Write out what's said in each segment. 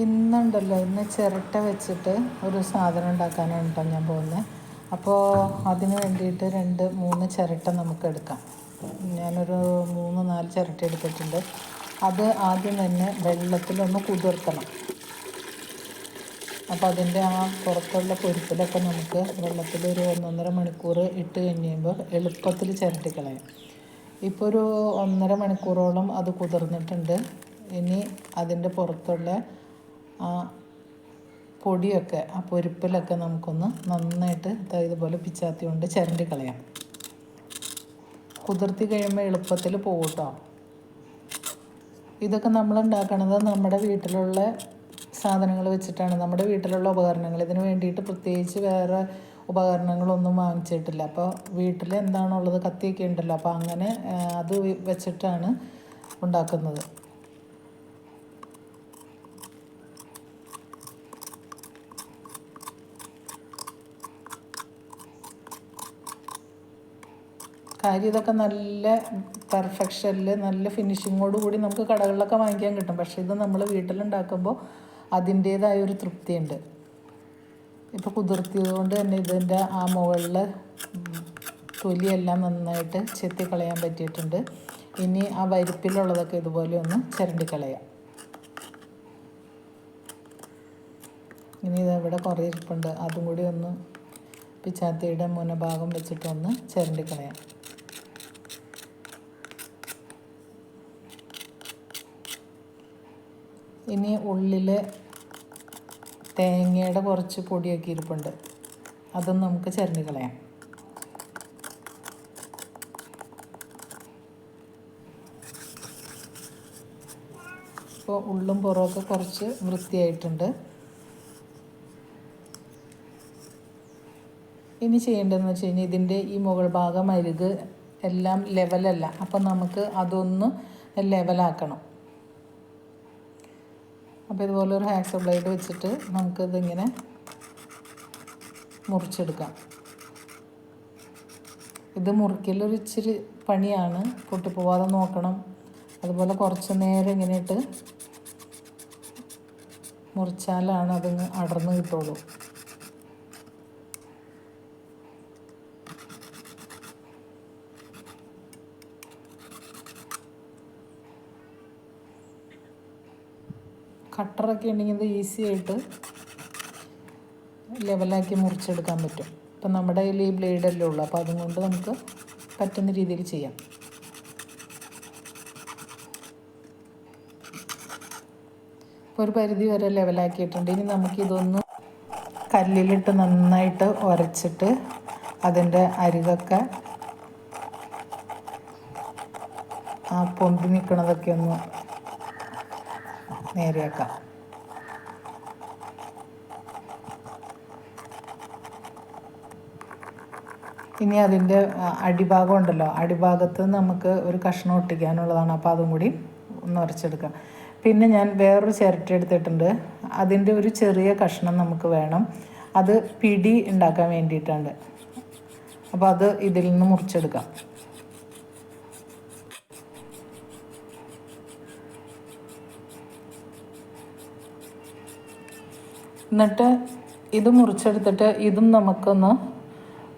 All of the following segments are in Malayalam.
ഇന്നുണ്ടല്ലോ, ഇന്ന് ചിരട്ട വെച്ചിട്ട് ഒരു സാധനം ഉണ്ടാക്കാനാണ് കേട്ടോ ഞാൻ പോകുന്നത്. അപ്പോൾ അതിന് വേണ്ടിയിട്ട് 2-3 ചിരട്ട നമുക്ക് എടുക്കാം. ഞാനൊരു 3-4 ചിരട്ട എടുത്തിട്ടുണ്ട്. അത് ആദ്യം തന്നെ വെള്ളത്തിലൊന്ന് കുതിർത്തണം. അപ്പോൾ അതിൻ്റെ ആ പുറത്തുള്ള പൊരിപ്പിലൊക്കെ നമുക്ക് വെള്ളത്തിൽ ഒരു 1-1.5 മണിക്കൂർ ഇട്ട് കഴിയുമ്പോൾ എളുപ്പത്തിൽ ചിരട്ടിക്കളയാം. ഇപ്പോൾ ഒരു 1.5 മണിക്കൂറോളം അത് കുതിർന്നിട്ടുണ്ട്. ഇനി അതിൻ്റെ പുറത്തുള്ള ആ പൊടിയൊക്കെ, ആ പൊരിപ്പിലൊക്കെ നമുക്കൊന്ന് നന്നായിട്ട് ഇതുപോലെ പിച്ചാത്തി കൊണ്ട് ചിരണ്ടി കളയാം. കുതിർത്തി കഴിയുമ്പോൾ എളുപ്പത്തിൽ പോകും കേട്ടോ. ഇതൊക്കെ നമ്മൾ ഉണ്ടാക്കണത് നമ്മുടെ വീട്ടിലുള്ള സാധനങ്ങൾ വെച്ചിട്ടാണ്, നമ്മുടെ വീട്ടിലുള്ള ഉപകരണങ്ങൾ. ഇതിന് വേണ്ടിയിട്ട് പ്രത്യേകിച്ച് വേറെ ഉപകരണങ്ങളൊന്നും വാങ്ങിച്ചിട്ടില്ല. അപ്പോൾ വീട്ടിൽ എന്താണുള്ളത്, കത്തിയൊക്കെ ഉണ്ടല്ലോ, അപ്പോൾ അങ്ങനെ അത് വെച്ചിട്ടാണ് ഉണ്ടാക്കുന്നത്. കാര്യം ഇതൊക്കെ നല്ല പെർഫെക്ഷനിൽ നല്ല ഫിനിഷിങ്ങോട് കൂടി നമുക്ക് കടകളിലൊക്കെ വാങ്ങിക്കാൻ കിട്ടും. പക്ഷേ ഇത് നമ്മൾ വീട്ടിലുണ്ടാക്കുമ്പോൾ അതിൻ്റേതായ ഒരു തൃപ്തിയുണ്ട്. ഇപ്പോൾ കുതിർത്തിയത് കൊണ്ട് തന്നെ ഇതിൻ്റെ ആ മുകളിൽ തൊലിയെല്ലാം നന്നായിട്ട് ചെത്തിക്കളയാൻ പറ്റിയിട്ടുണ്ട്. ഇനി ആ വരിപ്പിലുള്ളതൊക്കെ ഇതുപോലെ ഒന്ന് ചിരണ്ടിക്കളയാം. ഇനി ഇതവിടെ കുറേ ഇരിപ്പുണ്ട്, അതും കൂടി ഒന്ന് പിച്ചാത്തിയുടെ മുനഭാഗം വെച്ചിട്ടൊന്ന് ചിരണ്ടിക്കളയാം. ഇനി ഉള്ളിൽ തേങ്ങയുടെ കുറച്ച് പൊടിയൊക്കെ ഇരിപ്പുണ്ട്, അതൊന്നും നമുക്ക് ചിരണ്ടി കളയാം. ഇപ്പോൾ ഉള്ളും പുറമൊക്കെ കുറച്ച് വൃത്തിയായിട്ടുണ്ട്. ഇനി ചെയ്യേണ്ടതെന്ന് വെച്ച് കഴിഞ്ഞാൽ ഇതിൻ്റെ ഈ മുകൾ ഭാഗം അരിക് എല്ലാം ലെവലല്ല, അപ്പം നമുക്ക് അതൊന്ന് ലെവലാക്കണം. അപ്പോൾ ഇതുപോലെ ഒരു ഹാക്സർ ബ്ലേഡ് വെച്ചിട്ട് നമുക്കിതിങ്ങനെ മുറിച്ചെടുക്കാം. ഇത് മുറിക്കലൊരു ഇച്ചിരി പണിയാണ്, പൊട്ടിപ്പോവാതെ നോക്കണം. അതുപോലെ കുറച്ച് നേരം ഇങ്ങനെ ഇട്ട് മുറിച്ചാലാണ് അതിങ്ങ് അടർന്ന് കിട്ടുള്ളൂ. കട്ടറൊക്കെ ഉണ്ടെങ്കിൽ ഇത് ഈസി ആയിട്ട് ലെവലാക്കി മുറിച്ചെടുക്കാൻ പറ്റും. ഇപ്പം നമ്മുടെ കയ്യിൽ ഈ ബ്ലേഡല്ലേ ഉള്ളൂ, അപ്പോൾ അതുകൊണ്ട് നമുക്ക് പറ്റുന്ന രീതിയിൽ ചെയ്യാം. ഇപ്പോൾ ഒരു പരിധി വരെ ലെവലാക്കിയിട്ടുണ്ട്. ഇനി നമുക്കിതൊന്ന് കല്ലിലിട്ട് നന്നായിട്ട് ഉരച്ചിട്ട് അതിൻ്റെ അരികൊക്കെ ആ പൊന്തി നിൽക്കണതൊക്കെ ഒന്ന് നേരെയാക്കാം. ഇനി അതിൻ്റെ അടിഭാഗം ഉണ്ടല്ലോ, അടിഭാഗത്ത് നമുക്ക് ഒരു കഷ്ണം ഒട്ടിക്കാനുള്ളതാണ്, അപ്പോൾ അതും കൂടി ഒന്ന് ഉരച്ചെടുക്കാം. പിന്നെ ഞാൻ വേറൊരു ചിരട്ട എടുത്തിട്ടുണ്ട്, അതിൻ്റെ ഒരു ചെറിയ കഷ്ണം നമുക്ക് വേണം. അത് പിടി ഉണ്ടാക്കാൻ വേണ്ടിയിട്ടുണ്ട്. അപ്പോൾ അത് ഇതിൽ നിന്ന് മുറിച്ചെടുക്കാം. എന്നിട്ട് ഇത് മുറിച്ചെടുത്തിട്ട് ഇതും നമുക്കൊന്ന്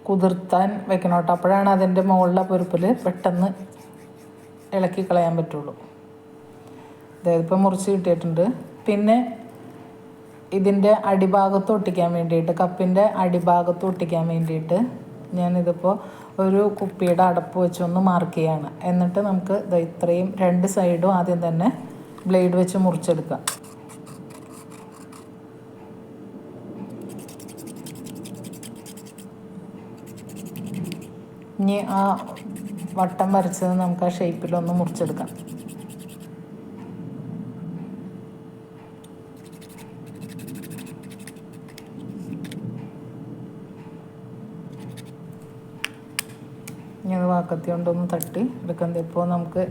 കുതിർത്താൻ വെക്കണം കേട്ടോ. അപ്പോഴാണ് അതിൻ്റെ മുകളിലെ പൊരുപ്പിൽ പെട്ടെന്ന് ഇളക്കി കളയാൻ പറ്റുള്ളൂ. അതായത് ഇപ്പോൾ മുറിച്ച് കിട്ടിയിട്ടുണ്ട്. പിന്നെ ഇതിൻ്റെ അടിഭാഗത്ത് ഒട്ടിക്കാൻ വേണ്ടിയിട്ട്, കപ്പിൻ്റെ അടിഭാഗത്ത് ഒട്ടിക്കാൻ വേണ്ടിയിട്ട് ഞാനിതിപ്പോൾ ഒരു കുപ്പിയുടെ അടപ്പ് വെച്ചൊന്ന് മാർക്ക് ചെയ്യാണ്. എന്നിട്ട് നമുക്ക് ഇത്രയും 2 സൈഡും ആദ്യം തന്നെ ബ്ലേഡ് വെച്ച് മുറിച്ചെടുക്കാം. ഇനി ആ വട്ടം വരച്ചത് നമുക്ക് ആ ഷേപ്പിലൊന്ന് മുറിച്ചെടുക്കാം. ഇനി അത് വാക്കത്തി കൊണ്ടൊന്ന് തട്ടി എടുക്കുന്നത്. ഇപ്പോൾ നമുക്ക്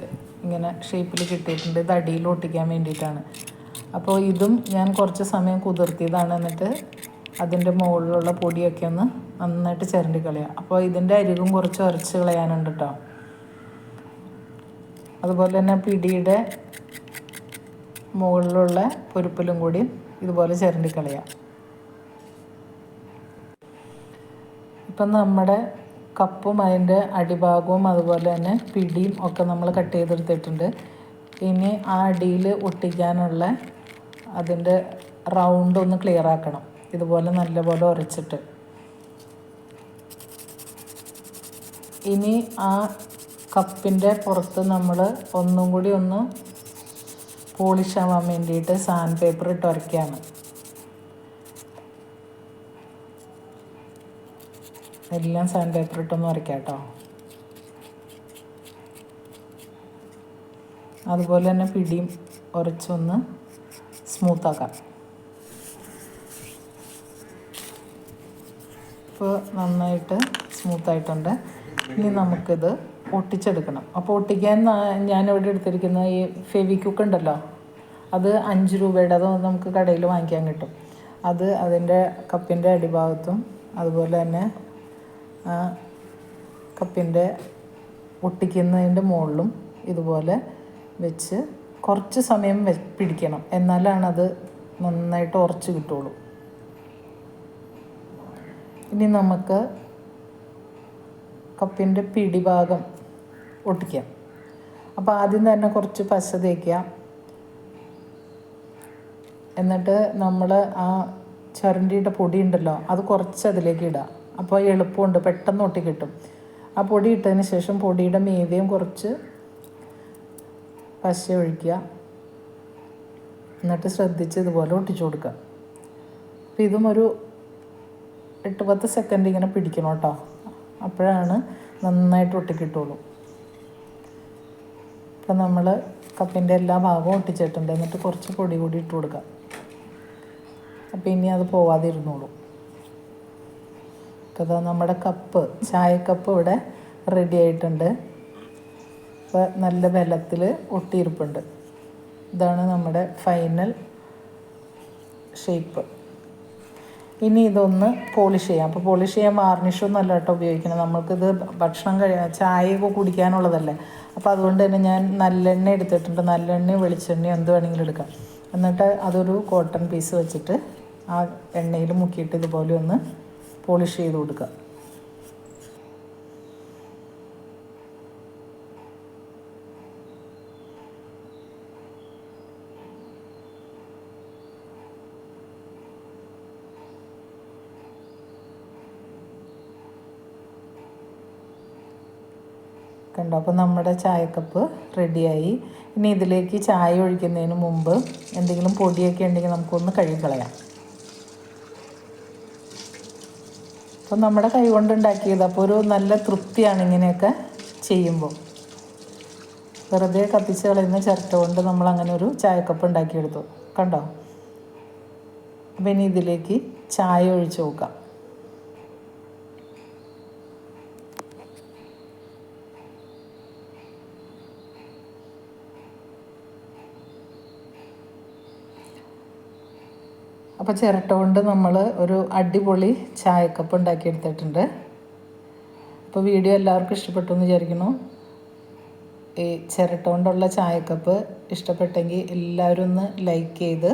ഇങ്ങനെ ഷേപ്പിൽ കിട്ടിയിട്ടുണ്ട്. ഇത് അടിയിൽ ഒട്ടിക്കാൻ വേണ്ടിയിട്ടാണ്. അപ്പോൾ ഇതും ഞാൻ കുറച്ച് സമയം കുതിർത്തിയതാണ്. എന്നിട്ട് അതിൻ്റെ മുകളിലുള്ള പൊടിയൊക്കെ ഒന്ന് നന്നായിട്ട് ചിരണ്ടി കളയാം. അപ്പോൾ ഇതിൻ്റെ അരികും കുറച്ച് ഉരച്ച് കളയാനുണ്ട് കേട്ടോ. അതുപോലെ തന്നെ പിടിയുടെ മുകളിലുള്ള പൊരുപ്പിലും കൂടി ഇതുപോലെ ചിരണ്ടി കളയാം. ഇപ്പം നമ്മുടെ കപ്പും അതിൻ്റെ അടിഭാഗവും അതുപോലെ തന്നെ പിടിയും ഒക്കെ നമ്മൾ കട്ട് ചെയ്തെടുത്തിട്ടുണ്ട്. ഇനി ആ അടിയിൽ ഒട്ടിക്കാനുള്ള അതിൻ്റെ റൗണ്ട് ഒന്ന് ക്ലിയർ ആക്കണം. ഇതുപോലെ നല്ലപോലെ ഉരച്ചിട്ട് ഇനി ആ കപ്പിൻ്റെ പുറത്ത് നമ്മൾ ഒന്നും കൂടി ഒന്ന് പോളിഷ് ആവാൻ വേണ്ടിയിട്ട് സാൻഡ് പേപ്പർ ഇട്ട് ഉരയ്ക്കുകയാണ്. എല്ലാം സാൻഡ് പേപ്പർ ഇട്ടൊന്ന് ഉരയ്ക്കാം കേട്ടോ. അതുപോലെ തന്നെ പിടിയും ഉരച്ചൊന്ന് സ്മൂത്താക്കാം. ഇപ്പോൾ നന്നായിട്ട് സ്മൂത്തായിട്ടുണ്ട്. ഇനി നമുക്കിത് ഒട്ടിച്ചെടുക്കണം. അപ്പോൾ ഒട്ടിക്കാൻ ഞാനിവിടെ എടുത്തിരിക്കുന്ന ഈ ഫെവിക്വിക്ക് ഉണ്ടല്ലോ, അത് 5 രൂപയുടെ, അത് നമുക്ക് കടയിൽ വാങ്ങിക്കാൻ കിട്ടും. അത് അതിൻ്റെ കപ്പിൻ്റെ അടിഭാഗത്തും അതുപോലെ തന്നെ കപ്പിൻ്റെ ഒട്ടിക്കുന്നതിൻ്റെ മുകളിലും ഇതുപോലെ വെച്ച് കുറച്ച് സമയം പിടിക്കണം. എന്നാലാണത് നന്നായിട്ട് ഉറച്ച് കിട്ടുള്ളൂ. ഇനി നമുക്ക് കപ്പിൻ്റെ പിടിഭാഗം ഒട്ടിക്കാം. അപ്പോൾ ആദ്യം തന്നെ കുറച്ച് പശ തേക്കുക. എന്നിട്ട് നമ്മൾ ആ ചുരണ്ടിയുടെ പൊടി ഉണ്ടല്ലോ, അത് കുറച്ച് അതിലേക്ക് ഇടുക. അപ്പോൾ എളുപ്പമുണ്ട്, പെട്ടെന്ന് ഒട്ടി കിട്ടും. ആ പൊടി ഇട്ടതിന് ശേഷം പൊടിയുടെ മീതെയും കുറച്ച് പശ ഒഴിക്കുക. എന്നിട്ട് ശ്രദ്ധിച്ച് ഇതുപോലെ ഒട്ടിച്ചു കൊടുക്കുക. അപ്പോൾ ഇതും ഒരു 8-10 സെക്കൻഡ് ഇങ്ങനെ പിടിക്കണം കേട്ടോ. അപ്പോഴാണ് നന്നായിട്ട് ഒട്ടിക്കിട്ടുള്ളൂ. അപ്പം നമ്മൾ കപ്പിൻ്റെ എല്ലാ ഭാഗവും ഒട്ടിച്ചിട്ടുണ്ട്. എന്നിട്ട് കുറച്ച് പൊടി കൂടി ഇട്ട് കൊടുക്കുക. അപ്പോൾ ഇനി അത് പോവാതിരുന്നോളൂ. അപ്പോൾ അതാ നമ്മുടെ കപ്പ്, ചായക്കപ്പ് ഇവിടെ റെഡി ആയിട്ടുണ്ട്. അപ്പോൾ നല്ല ബലത്തിൽ ഒട്ടിയിരിപ്പുണ്ട്. ഇതാണ് നമ്മുടെ ഫൈനൽ ഷേപ്പ്. ഇനി ഇതൊന്ന് പോളിഷ് ചെയ്യാം. അപ്പോൾ പോളിഷ് ചെയ്യാൻ വാർണിഷൊന്നും അല്ല കേട്ടോ ഉപയോഗിക്കണം. നമുക്കിത് ഭക്ഷണം ചായയൊക്കെ കുടിക്കാനുള്ളതല്ലേ. അപ്പോൾ അതുകൊണ്ട് തന്നെ ഞാൻ നല്ലെണ്ണ എടുത്തിട്ടുണ്ട്. നല്ലെണ്ണയും വെളിച്ചെണ്ണയും എന്ത് വേണമെങ്കിലും എടുക്കാം. എന്നിട്ട് അതൊരു കോട്ടൺ പീസ് വെച്ചിട്ട് ആ എണ്ണയിൽ മുക്കിയിട്ട് ഇതുപോലെ ഒന്ന് പോളിഷ് ചെയ്ത് കൊടുക്കുക. കണ്ടോ? അപ്പോൾ നമ്മുടെ ചായക്കപ്പ് റെഡിയായി. ഇനി ഇതിലേക്ക് ചായ ഒഴിക്കുന്നതിന് മുമ്പ് എന്തെങ്കിലും പൊടിയൊക്കെ ഉണ്ടെങ്കിൽ നമുക്കൊന്ന് കഴുകി കളയാം. അപ്പോൾ നമ്മുടെ കൈ കൊണ്ടുണ്ടാക്കിയത്, അപ്പോൾ ഒരു നല്ല തൃപ്തിയാണ് ഇങ്ങനെയൊക്കെ ചെയ്യുമ്പോൾ. വെറുതെ കത്തിച്ച് കളയുന്ന ചിരട്ട കൊണ്ട് നമ്മൾ അങ്ങനെ ഒരു ചായക്കപ്പ് ഉണ്ടാക്കിയെടുത്തു. കണ്ടോ? അപ്പോൾ ഇനി ഇതിലേക്ക് ചായ ഒഴിച്ച് നോക്കാം. അപ്പോൾ ചിരട്ട കൊണ്ട് നമ്മൾ ഒരു അടിപൊളി ചായക്കപ്പ് ഉണ്ടാക്കിയെടുത്തിട്ടുണ്ട്. അപ്പോൾ വീഡിയോ എല്ലാവർക്കും ഇഷ്ടപ്പെട്ടു എന്ന് വിചാരിക്കുന്നു. ഈ ചിരട്ട കൊണ്ടുള്ള ചായക്കപ്പ് ഇഷ്ടപ്പെട്ടെങ്കിൽ എല്ലാവരും ഒന്ന് ലൈക്ക് ചെയ്ത്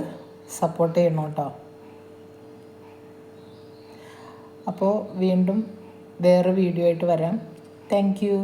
സപ്പോർട്ട് ചെയ്യണം കേട്ടോ. അപ്പോൾ വീണ്ടും വേറെ വീഡിയോ ആയിട്ട് വരാം. Thank you.